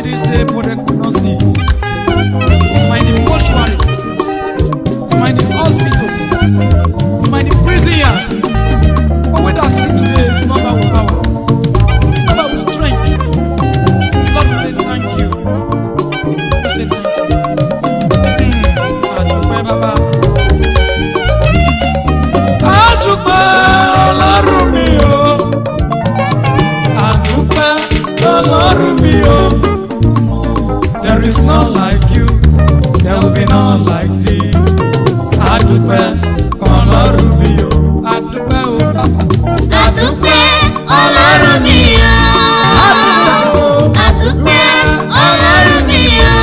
this day, but they could not see it. Some are in the mortuary, some are in the hospital, some are in the prison yard. But what I see today is not about power, it's about strength. Lord, we say thank you. We say thank you. Adúpẹ́ bàbá. Adúpẹ́ Ọlọ́run mi o. Adúpẹ́ Ọlọ́run mi o. There is none like you, there will be none like thee. Adúpẹ́ Ọlọ́run mi o. Adúpẹ́ o bàbá. Adúpẹ́ Ọlọ́run mi o. Adúpẹ́ Ọlọ́run mi o.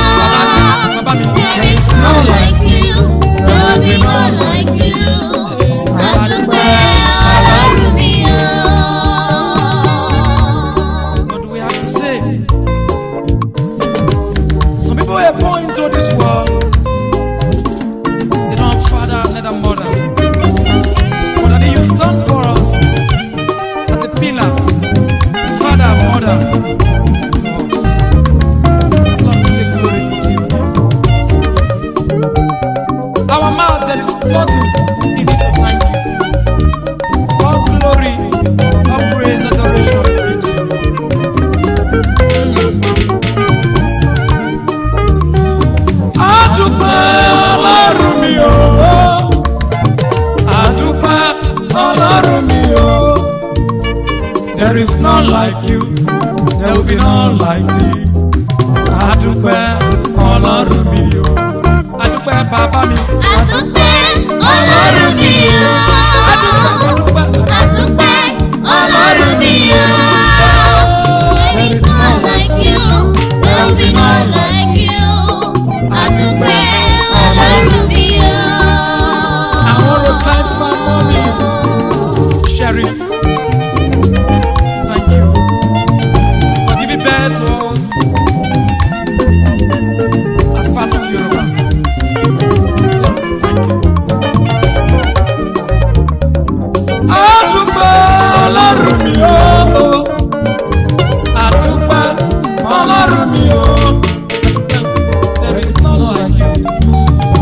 There is none like you, there will be none like you. Adúpẹ́ Ọlọ́run mi o. What do we have to say? Some people were born into this world. They don't have father, neither mother. But then you stand for us as a pillar, father, mother to us. Lord, we say glory to you. Our mouth, there is nothing in it to thank you. All glory, all praise, adoration be to you. Adúpẹ́ Ọlọ́run mi o. Adúpẹ́ Ọlọ́run mi o. There is none like you, there will be none like thee. Adúpẹ́ Ọlọ́run mi o. Adúpẹ́ bàbá mi. Adúpẹ́ Ọlọ́run mi o. Adúpẹ́. Adúpẹ́ Ọlọ́run mi o. There is none like you, there will be none like you. Adúpẹ́ Ọlọ́run mi o. I want to thank my mommy, Sherry. Thank you for giving birth to us as part of Yoruba. Lord, thank you. Adúpẹ́ Ọlọ́run mi o. Adúpẹ́ Ọlọ́run mi o. There is none like you,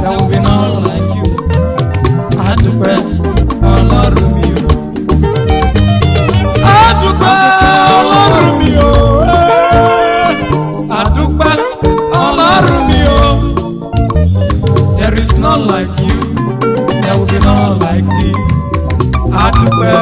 there will be none like you. Adúpẹ́ Ọlọ́run mi o. Adúpẹ́ Ọlọ́run mi o. Adúpẹ́ Ọlọ́run mi o. There is none like you, there will be none like thee. Adúpẹ́